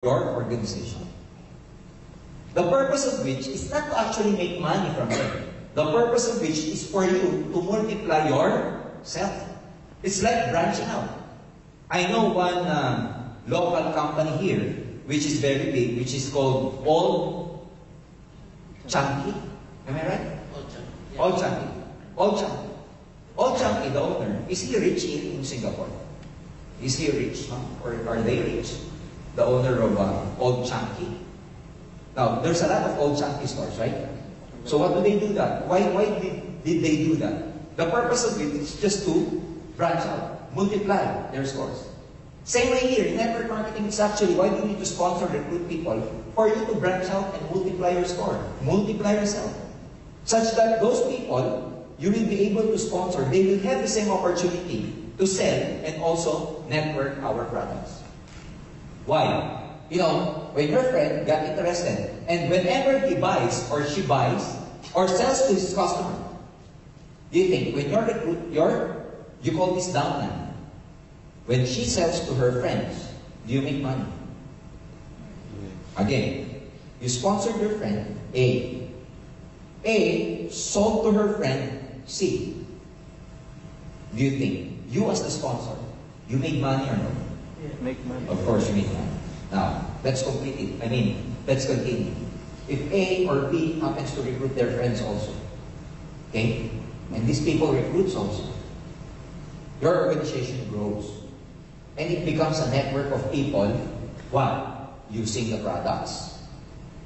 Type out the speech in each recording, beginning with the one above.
your organization. The purpose of which is not to actually make money from it. The purpose of which is for you to multiply yourself. It's like branching out. I know one local company here, which is very big, which is called Old Chunky. Am I right? Old Chunky. Old Chunky. Old Chunky, the owner, is he rich here in Singapore? Is he rich? Huh? Or are they rich? The owner of Old Chunky. Now, there's a lot of Old Chunky stores, right? So what do they do that? Why did they do that? The purpose of it is just to branch out, multiply their stores. Same way here, in network marketing, it's actually why do you need to sponsor, recruit people? For you to branch out and multiply your store, multiply yourself. Such that those people, you will be able to sponsor, they will have the same opportunity to sell and also network our products. Why? You know, when your friend got interested, and whenever he buys or she buys or sells to his customer, do you think when you're recruit, you call this downline? When she sells to her friends, do you make money? Again, you sponsored your friend A. A sold to her friend C. Do you think you as the sponsor, you make money or no? Yeah, make money. Of course you make money. Now, let's complete it. Let's continue. If A or B happens to recruit their friends also, okay? And these people recruits also, your organization grows. And it becomes a network of people, what? Using the products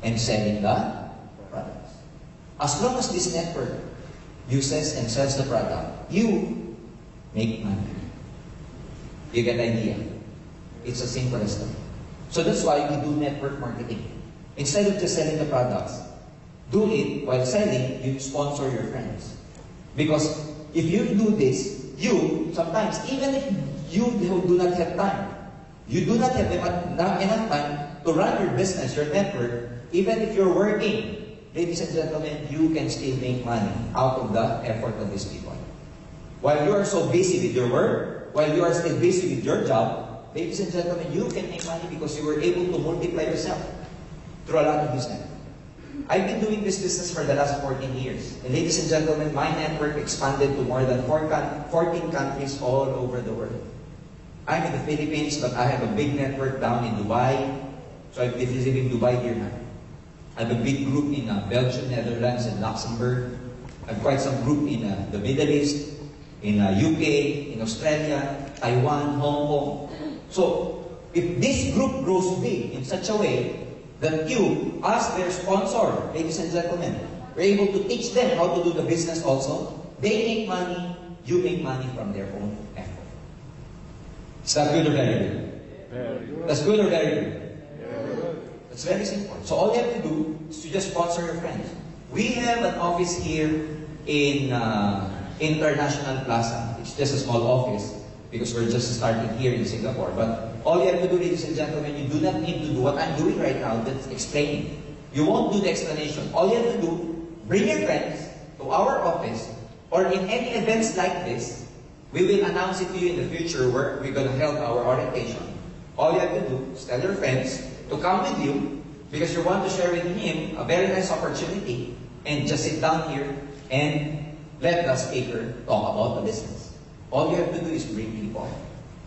and selling the products. As long as this network uses and sells the product, you make money. You get the idea? It's as simple as that. So that's why we do network marketing. Instead of just selling the products, do it while selling, you sponsor your friends. Because if you do this, you, sometimes, even if you do not have time, you do not have enough time to run your business, your network, even if you're working, ladies and gentlemen, you can still make money out of the effort of these people. While you are so busy with your work, while you are still busy with your job, ladies and gentlemen, you can make money because you were able to multiply yourself through a lot of business. I've been doing this business for the last 14 years. And ladies and gentlemen, my network expanded to more than 14 countries all over the world. I'm in the Philippines, but I have a big network down in Dubai. So I've been visiting Dubai here now. I have a big group in Belgium, Netherlands, and Luxembourg. I have quite some group in the Middle East, in UK, in Australia, Taiwan, Hong Kong. So, if this group grows big in such a way that you, as their sponsor, ladies and gentlemen, are able to teach them how to do the business also, they make money, you make money from their own effort. Is that good or very good? Very good. That's good or very good? Very good. It's very simple. So all you have to do is to just sponsor your friends. We have an office here in International Plaza. It's just a small office, because we're just starting here in Singapore. But all you have to do, ladies and gentlemen, you do not need to do what I'm doing right now, that's explaining. You won't do the explanation. All you have to do, bring your friends to our office, or in any events like this, we will announce it to you in the future where we're going to hold our orientation. All you have to do is tell your friends to come with you, because you want to share with him a very nice opportunity, and just sit down here and let the speaker talk about the business. All you have to do is bring people,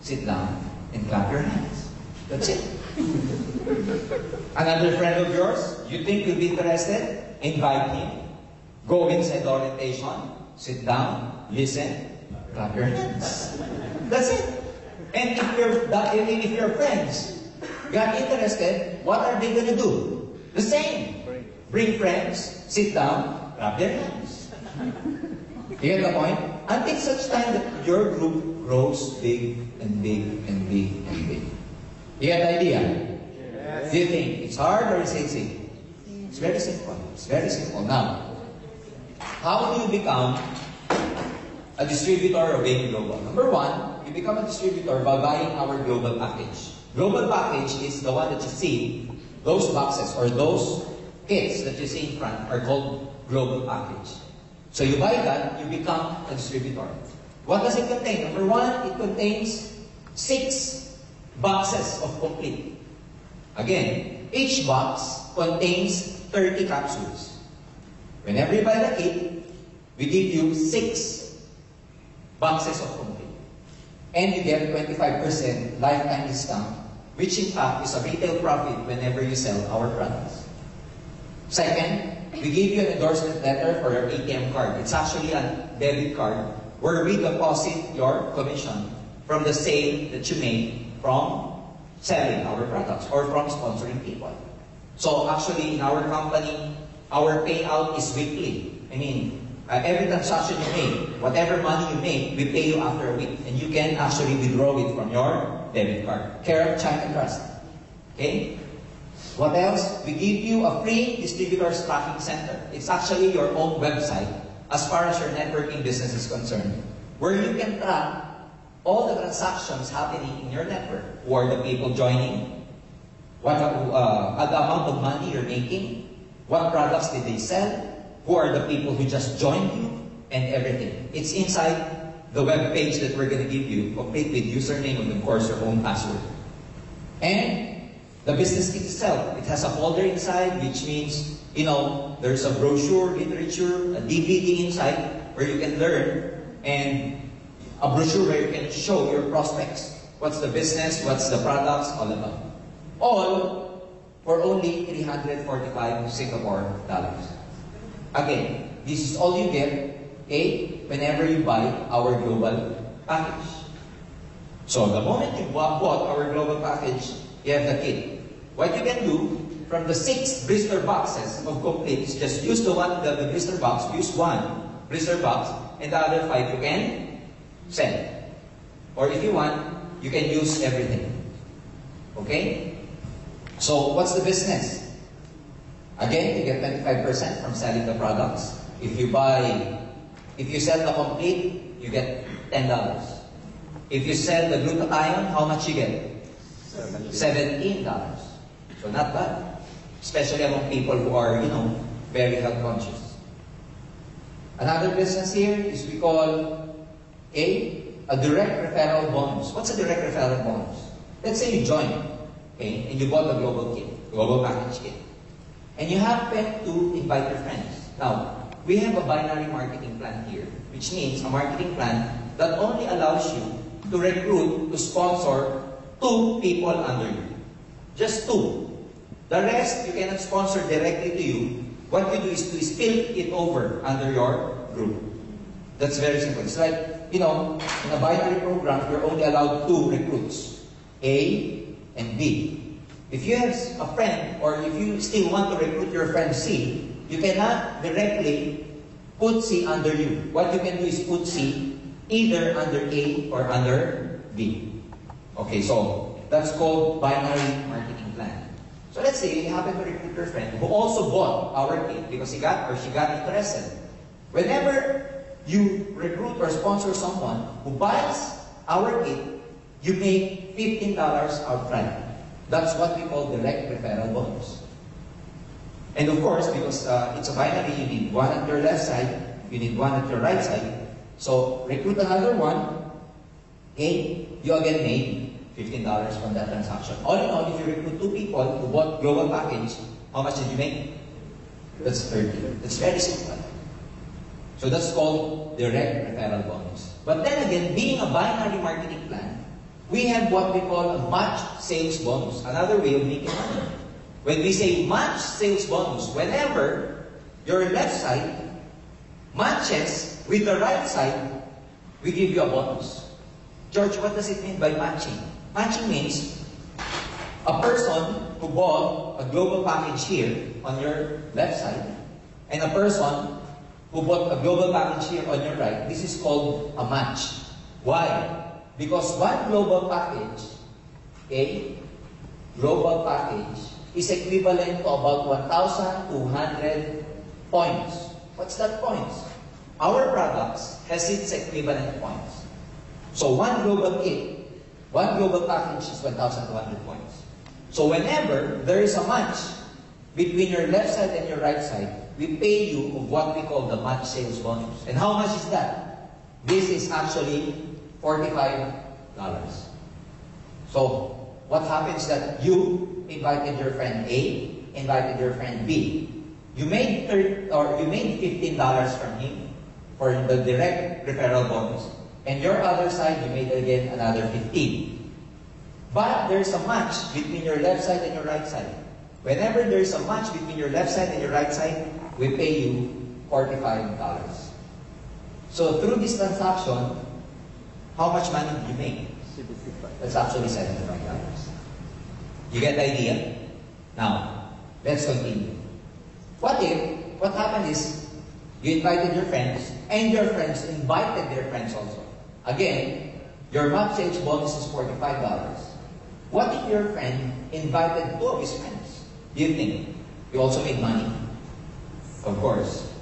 sit down, and clap your hands. That's it. Another friend of yours, you think will be interested? Invite him. Go inside the orientation, sit down, listen, clap your hands. That's it. And if your friends got interested, what are they going to do? The same. Bring friends, sit down, clap their hands. You get the point? Until such time that your group grows big and big and big and big. You get the idea? Yes. Do you think it's hard or it's easy? It's very simple. It's very simple. Now, how do you become a distributor of Baby Global? Number one, you become a distributor by buying our global package. Global package is the one that you see, those boxes or those kits that you see in front are called global package. So you buy that, you become a distributor. What does it contain? Number one, it contains 6 boxes of complete. Again, each box contains 30 capsules. Whenever you buy the kit, we give you 6 boxes of complete. And you get 25% lifetime discount, which in fact is a retail profit whenever you sell our products. Second, we give you an endorsement letter for your ATM card. It's actually a debit card where we deposit your commission from the sale that you make from selling our products or from sponsoring people. So actually in our company, our payout is weekly. I mean, every transaction you make, whatever money you make, we pay you after a week. And you can actually withdraw it from your debit card. Care of China Trust. Okay? What else? We give you a free distributor's tracking center. It's actually your own website as far as your networking business is concerned, where you can track all the transactions happening in your network. Who are the people joining? What the amount of money you're making? What products did they sell? Who are the people who just joined you? And everything. It's inside the web page that we're going to give you, complete with username and of course your own password. And the business kit itself, it has a folder inside, which means, you know, there's a brochure, literature, a DVD inside where you can learn, and a brochure where you can show your prospects. What's the business, what's the products, all about. All for only 345 Singapore dollars. Again, this is all you get, okay, whenever you buy our global package. So the moment you bought our global package, you have the kit. What you can do, from the 6 blister boxes of complete, is just use the blister box, use 1 blister box, and the other 5 you can send. Or if you want, you can use everything. Okay? So, what's the business? Again, you get 25% from selling the products. If you sell the complete, you get $10. If you sell the glutathione, how much you get? $17. So not bad. Especially among people who are, you know, very health conscious. Another business here is we call a direct referral bonus. What's a direct referral bonus? Let's say you join, okay, and you bought the global kit, global package kit. And you happen to invite your friends. Now, we have a binary marketing plan here, which means a marketing plan that only allows you to recruit, to sponsor 2 people under you. Just 2. The rest, you cannot sponsor directly to you. What you do is to spill it over under your group. That's very simple. It's like, you know, in a binary program, you're only allowed 2 recruits, A and B. If you have a friend, or if you still want to recruit your friend C, you cannot directly put C under you. What you can do is put C either under A or under B. Okay, so that's called binary marketing plan. So let's say you happen to recruit your friend who also bought our kit because he got or she got interested. Whenever you recruit or sponsor someone who buys our kit, you make $15 outright. That's what we call direct referral bonus. And of course, because it's a binary, you need 1 at your left side, you need 1 at your right side. So recruit another one, okay, you again made $15 from that transaction. All in all, if you recruit 2 people who bought global package, how much did you make? That's 30. That's very simple. So that's called direct referral bonus. But then again, being a binary marketing plan, we have what we call a match sales bonus. Another way of making money. When we say match sales bonus, whenever your left side matches with the right side, we give you a bonus. George, what does it mean by matching? Matching means a person who bought a global package here on your left side and a person who bought a global package here on your right. This is called a match. Why? Because one global package, a global package, is equivalent to about 1,200 points. What's that points? Our products has its equivalent points. So one global kit, one global package is 1,200 points. So whenever there is a match between your left side and your right side, we pay you of what we call the match sales bonus. And how much is that? This is actually $45. So what happens that you invited your friend A, invited your friend B. You made $15 from him for the direct referral bonus. And your other side, you made again another 15. But there's a match between your left side and your right side. Whenever there's a match between your left side and your right side, we pay you $45. So through this transaction, how much money did you make? 75. That's actually $75. You get the idea? Now, let's continue. What happened is, you invited your friends, and your friends invited their friends also. Again, your match sales bonus is $45. What if your friend invited two of his friends? Do you think you also made money? Of course.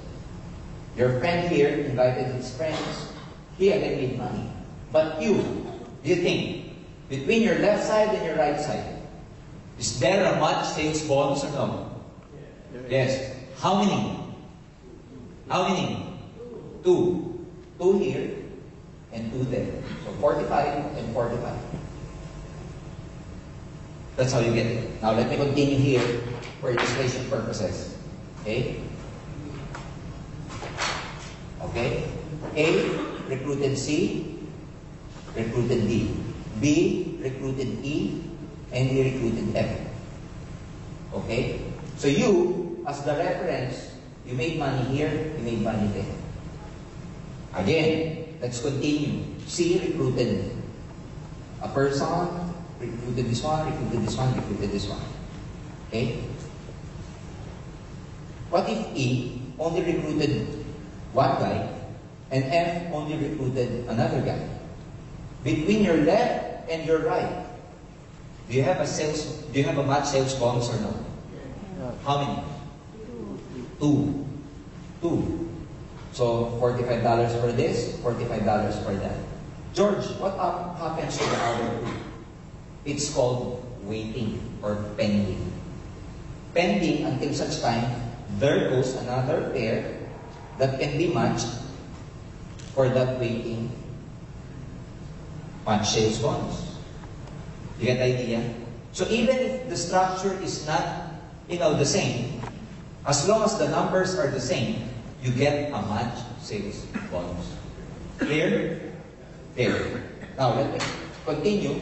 Your friend here invited his friends. He again made money. But you, do you think, between your left side and your right side, is there a match sales bonus or no? Yes. How many? How many? Two. Two here and two there. So 45 and 45. That's how you get it. Now let me continue here for illustration purposes. Okay? Okay? A recruited C, recruited D. B recruited E, and he recruited F. Okay? So you, as the reference, you made money here, you made money there. Again, let's continue. C recruited a person, recruited this one, recruited this one, recruited this one. Okay? What if E only recruited one guy, and F only recruited another guy? Between your left and your right, do you have a match sales bonus or no? How many? Two. So $45 for this, $45 for that. George, what happens to the other two? It's called waiting or pending. Pending until such time there goes another pair that can be matched for that waiting match sales bonus. You get the idea? So even if the structure is not, the same, as long as the numbers are the same, you get a match sales bonus. Clear? Clear. Now let me continue.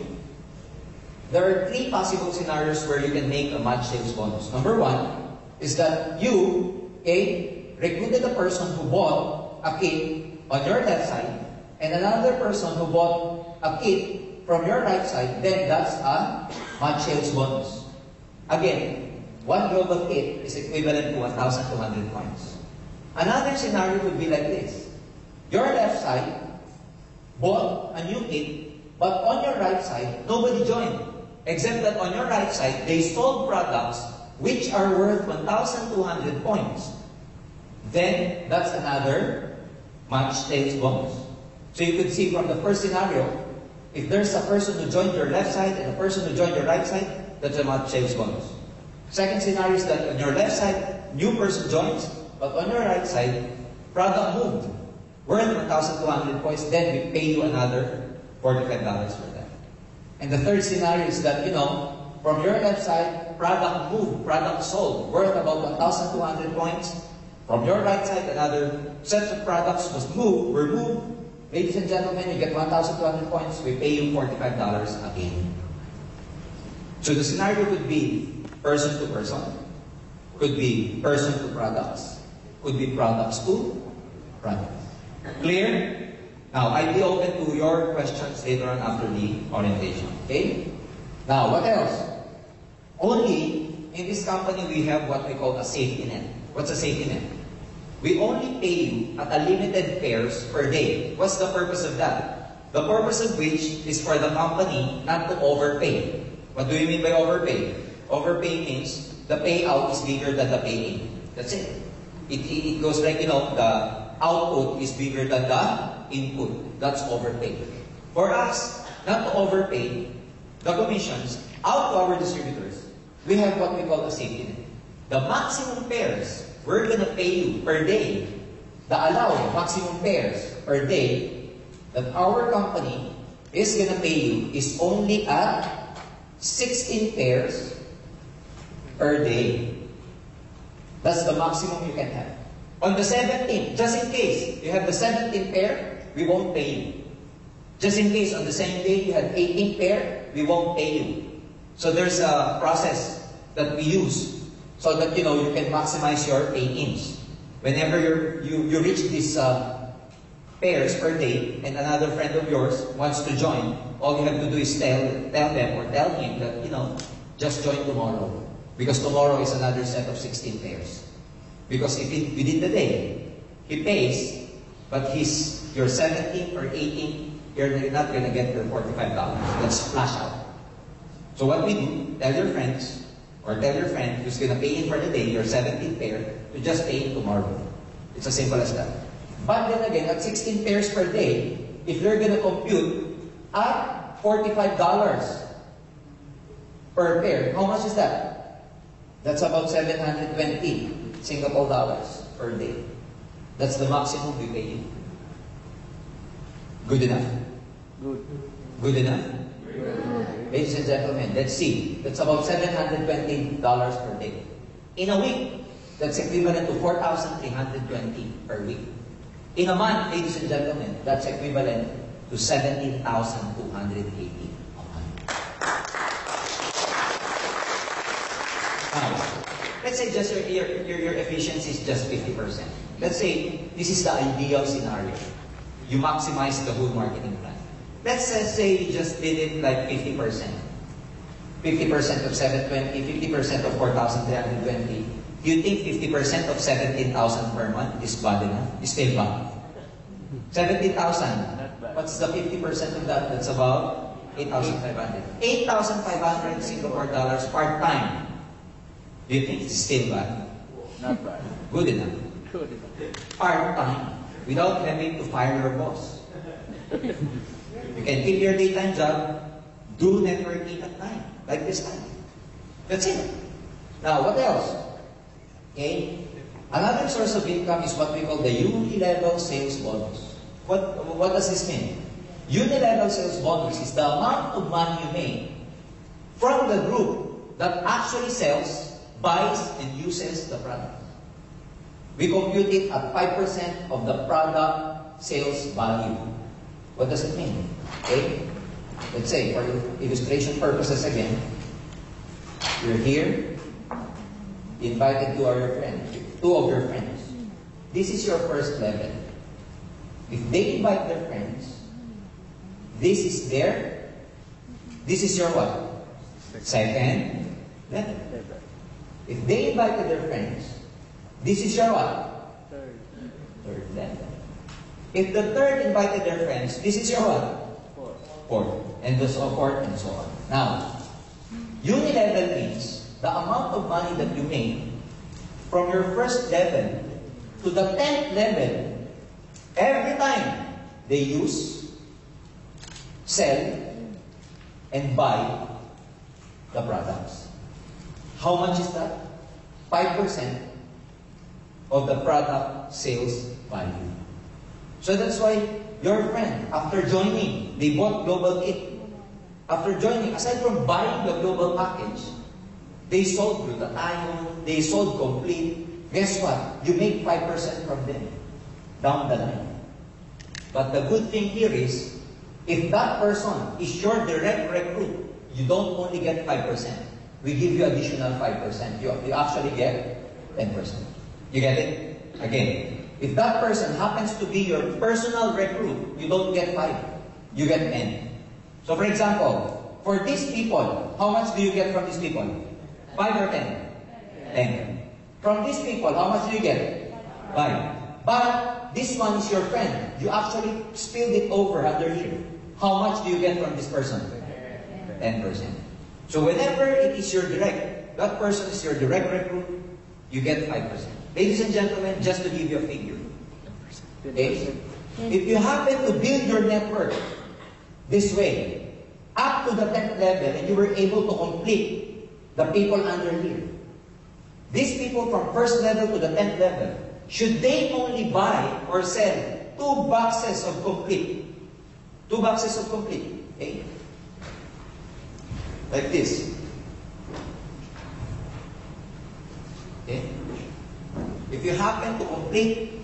There are three possible scenarios where you can make a match sales bonus. Number one is that you, recruited a person who bought a kit on your left side and another person who bought a kit from your right side, then that's a match sales bonus. Again, one global kit is equivalent to 1,200 points. Another scenario would be like this. Your left side bought a new kit, but on your right side, nobody joined. Except that on your right side, they sold products which are worth 1,200 points. Then, that's another match sales bonus. So you could see from the first scenario, if there's a person who joined your left side and a person who joined your right side, that's a match sales bonus. Second scenario is that on your left side, new person joins, but on your right side, product moved, worth 1,200 points, then we pay you another $45 for that. And the third scenario is that, from your left side, product moved, product sold, worth about 1,200 points. From your right side, another set of products were moved. Ladies and gentlemen, you get 1,200 points, we pay you $45 again. So the scenario could be person to person, could be person to products, could be products to products. Clear? Now, I'll be open to your questions later on after the orientation. Okay? Now, what else? Only in this company we have what we call a safety net. What's a safety net? We only pay you at a limited pairs per day. What's the purpose of that? The purpose of which is for the company not to overpay. What do you mean by overpay? Overpay means the payout is bigger than the pay-in. That's it. It goes like, the output is bigger than the input. That's overpay. For us, not to overpay the commissions out to our distributors, we have what we call a safety net. The maximum pairs we're going to pay you per day, the allowed maximum pairs per day that our company is going to pay you is only at 16 pairs per day. That's the maximum you can have. On the 17th, just in case you have the 17th pair, we won't pay you. Just in case on the same day you had 18th pair, we won't pay you. So there's a process that we use so that you can maximize your 18s. Whenever you reach these pairs per day and another friend of yours wants to join, all you have to do is tell them or tell him that, just join tomorrow. Because tomorrow is another set of 16 pairs. Because if within the day, he pays, but your 17th or 18th, you're not going to get the $45. That's splash out. So what we do, tell your friends, or tell your friend who's going to pay in for the day, your 17th pair, to just pay in tomorrow. It's as simple as that. But then again, at 16 pairs per day, if you're going to compute at $45 per pair, how much is that? That's about 720 Singapore dollars per day. That's the maximum we pay you. Good enough? Good. Good enough? Good. Ladies and gentlemen, let's see. That's about $720 per day. In a week, that's equivalent to $4,320 per week. In a month, ladies and gentlemen, that's equivalent to $17,280 a month. Now, let's say just your efficiency is just 50%. Let's say this is the ideal scenario. You maximize the whole marketing plan. Let's say you just did it like 50%. 50% of 720, 50% of 4,320. You think 50% of 17,000 per month is bad enough? Is still bad. 17,000. What's the 50% of that? That's about 8,500. 8,500 Singapore dollars part-time. Do you think it's still bad? Not bad. Good enough. Good enough. Part-time. Without having to fire your boss. You can keep your daytime job, do networking at night, like this time. That's it. Now, what else? Okay? Another source of income is what we call the unilevel sales bonus. What does this mean? Unilevel sales bonus is the amount of money you make from the group that actually sells, buys, and uses the product. We compute it at 5% of the product sales value. What does it mean? Okay? Let's say, for illustration purposes again, you're here, invited two of your friends. This is your first level. If they invite their friends, this is your what? Second level. If they invited their friends, this is your what? Third level. If the third invited their friends, this is your what? Fourth. And so forth and so on. Now, unilevel means the amount of money that you make from your first level to the 10th level every time they use, sell, and buy the products. How much is that? 5% of the product sales value. So that's why your friend, after joining, they bought Global Kit. After joining, aside from buying the global package, they sold glutathione, they sold complete. Guess what? You make 5% from them down the line. But the good thing here is, if that person is your direct recruit, you don't only get 5%. We give you additional 5%. You actually get 10%. You get it? Again, if that person happens to be your personal recruit, you don't get 5. You get 10. So for example, for these people, how much do you get from these people? 5 or 10? 10. From these people, how much do you get? 5. But this one is your friend. You actually spilled it over under here. How much do you get from this person? 10%. So whenever it is your direct, that person is your direct recruit, you get 5%. Ladies and gentlemen, just to give you a figure. Okay? If you happen to build your network this way, up to the 10th level, and you were able to complete the people under here, these people from first level to the 10th level, should they only buy or sell 2 boxes of complete? 2 boxes of complete. Okay? like this. Okay? If you happen to complete,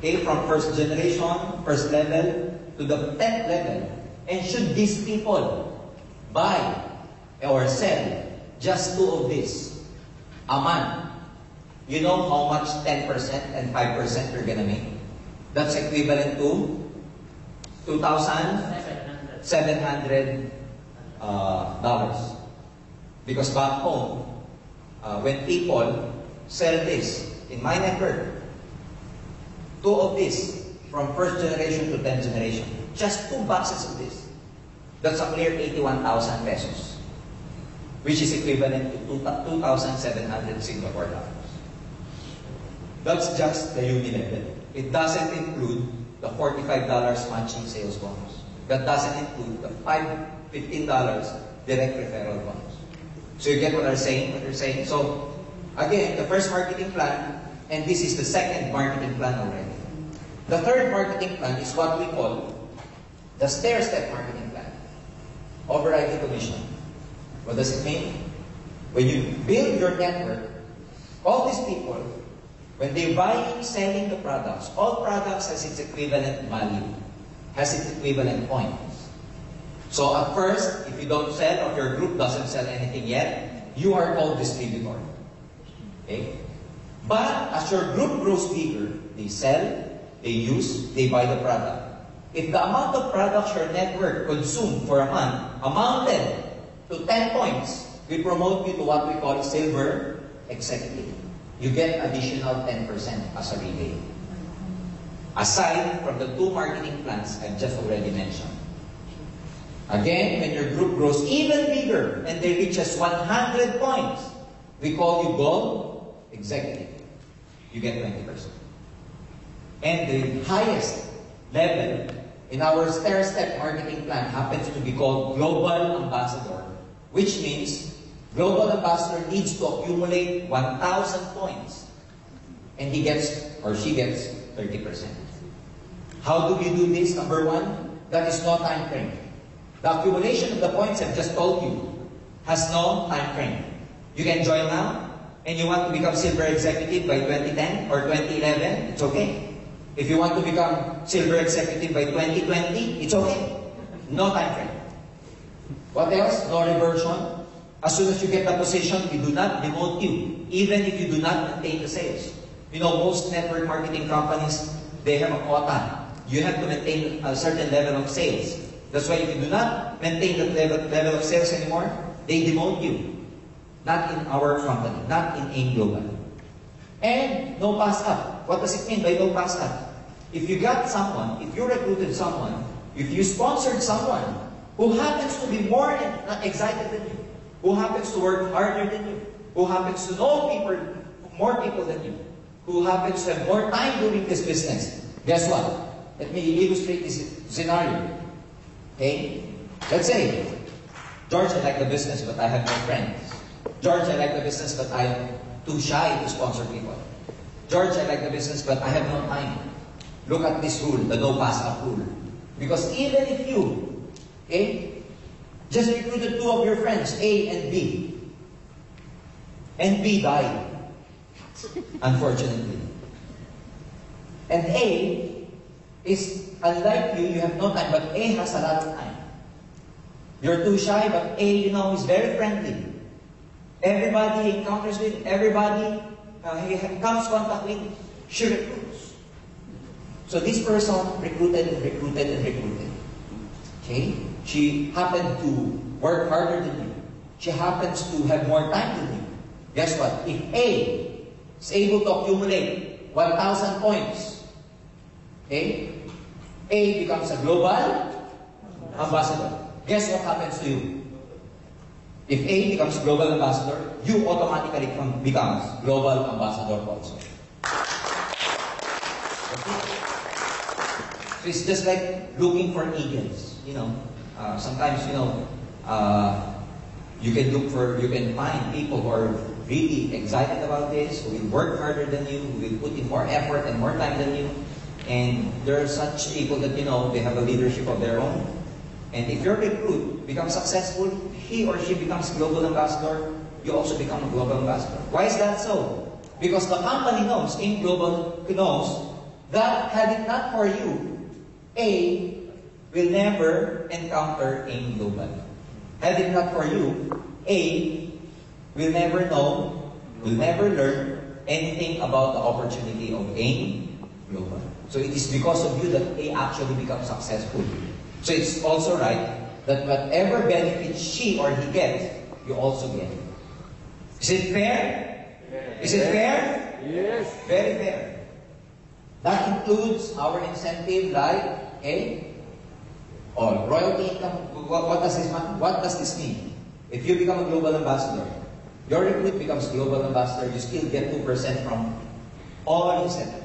okay, from first generation, first level, to the 10th level, and should these people buy or sell just 2 of this a month, you know how much 10% and 5% you're gonna make? That's equivalent to $2,700 dollars. Because back home, when people sell this, in my network, 2 of this, from first generation to 10th generation, just 2 boxes of this, that's a clear 81,000 pesos, which is equivalent to 2,700 Singapore dollars. That's just the uni level. It doesn't include the $45 matching sales bonus. That doesn't include the $15 direct referral bonus. So you get what I'm saying? So, again, the first marketing plan, and this is the second marketing plan already. The third marketing plan is what we call the stair-step marketing plan. Overriding commission. What does it mean? When you build your network, all these people, when they're buying, selling the products, all products has its equivalent value, has its equivalent points. So at first, if you don't sell or your group doesn't sell anything yet, you are called distributor. Okay? But as your group grows bigger, they sell, they use, they buy the product. If the amount of products your network consumed for a month amounted to 10 points, we promote you to what we call silver executive. You get additional 10% as a rebate. Aside from the 2 marketing plans I've just already mentioned. Again, when your group grows even bigger and they reaches 100 points, we call you gold executive. You get 20%. And the highest level in our stair-step marketing plan happens to be called Global Ambassador, which means Global Ambassador needs to accumulate 1,000 points. And he gets, or she gets, 30%. How do we do this? Number 1, that is no time frame. The accumulation of the points I've just told you has no time frame. You can join now, and you want to become silver executive by 2010 or 2011, it's okay. If you want to become silver executive by 2020, it's okay. No time frame. What else? No reversion. As soon as you get the position, we do not demote you, even if you do not maintain the sales. You know, most network marketing companies, they have a quota. You have to maintain a certain level of sales. That's why if you do not maintain that level of sales anymore, they demote you. Not in our company, not in AIM Global. And no pass up. What does it mean by no pass up? If you got someone, if you recruited someone, if you sponsored someone who happens to be more excited than you, who happens to work harder than you, who happens to know people, more people than you, who happens to have more time doing this business, guess what? Let me illustrate this scenario. Okay? Let's say, George, I like the business, but I have no friends. George, I like the business, but I am too shy to sponsor people. George, I like the business, but I have no time. Look at this rule, the no pass up rule. Because even if you, okay, just recruited 2 of your friends, A and B, and B died, unfortunately. And A is, unlike you have no time, but A has a lot of time. You're too shy, but A, you know, is very friendly. Everybody he encounters with, everybody he comes contact with, she recruits. So this person recruited and recruited and recruited. Okay? She happened to work harder than you. She happens to have more time than you. Guess what? If A is able to accumulate 1,000 points, okay? A becomes a global ambassador. Guess what happens to you? If A becomes global ambassador, you automatically becomes global ambassador also. Okay? So it's just like looking for eagles. You know, sometimes you can find people who are really excited about this, who will work harder than you, who will put in more effort and more time than you. And there are such people that, you know, they have a leadership of their own. And if your recruit becomes successful, he or she becomes global ambassador, you also become a global ambassador. Why is that so? Because the company knows, AIM Global knows, that had it not for you, A will never encounter AIM Global. Had it not for you, A will never know, will never learn anything about the opportunity of AIM Global. So it is because of you that A actually becomes successful. So it's also right that whatever benefit she or he gets, you also get. Is it fair? Is it fair? Yes. Very fair. That includes our incentive like, royalty income. What does this mean? If you become a global ambassador, your recruit becomes global ambassador, you still get 2% from all incentive.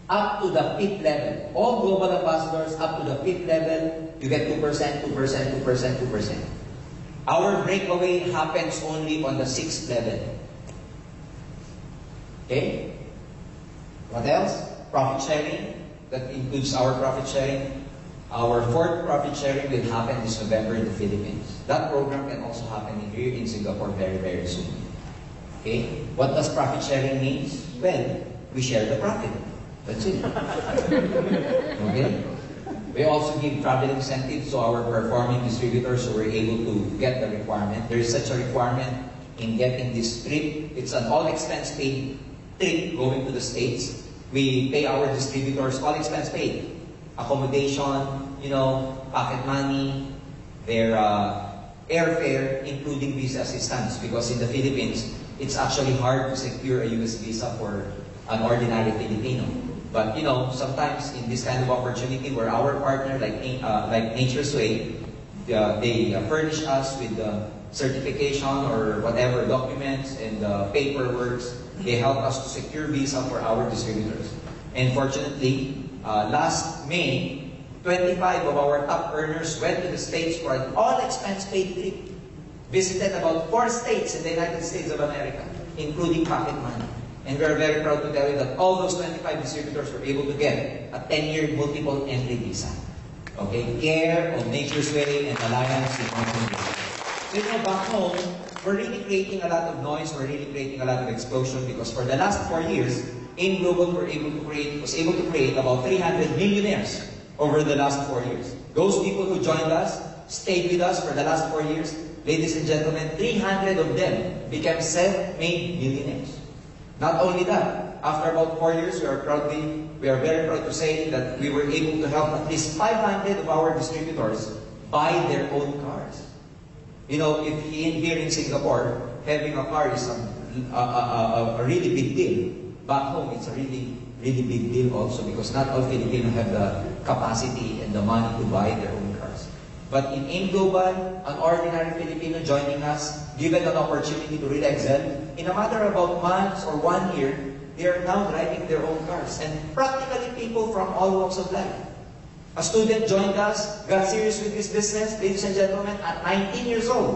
Up to the 5th level. All global ambassadors up to the 5th level, you get 2%, 2%, 2%, 2%. Our breakaway happens only on the 6th level. Okay? What else? Profit sharing. That includes our profit sharing. Our 4th profit sharing will happen this November in the Philippines. That program can also happen here in Singapore very, very soon. Okay? What does profit sharing mean? Well, we share the profit. That's it. Okay? We also give travel incentives to our performing distributors so we're able to get the requirement. There is such a requirement in getting this trip. It's an all-expense paid trip going to the States. We pay our distributors all expense paid. Accommodation, pocket money, their airfare, including visa assistance. Because in the Philippines, it's actually hard to secure a US visa for an ordinary Filipino. But sometimes in this kind of opportunity where our partner, like Nature's Way, they furnish us with the certification or whatever documents and paperwork. They help us to secure visa for our distributors. And fortunately, last May, 25 of our top earners went to the States for an all-expense paid trip. Visited about 4 states in the United States of America, including pocket money. And we are very proud to tell you that all those 25 distributors were able to get a 10-year multiple entry visa. Okay? Care of Nature's Way and Alliance with Mountain. So back home, we're really creating a lot of noise, we're really creating a lot of explosion because for the last 4 years, AIM Global was able to create about 300 millionaires over the last 4 years. Those people who joined us, stayed with us for the last 4 years, ladies and gentlemen, 300 of them became self-made millionaires. Not only that, after about 4 years, we are very proud to say that we were able to help at least 500 of our distributors buy their own cars. If here in Singapore, having a car is a really big deal. Back home, it's a really, really big deal also because not all Filipinos have the capacity and the money to buy their own cars. But in AIM Global, an ordinary Filipino joining us, given an opportunity to really excel, in a matter of about months or 1 year, they are now driving their own cars. And practically people from all walks of life. A student joined us, got serious with this business, ladies and gentlemen, at 19 years old.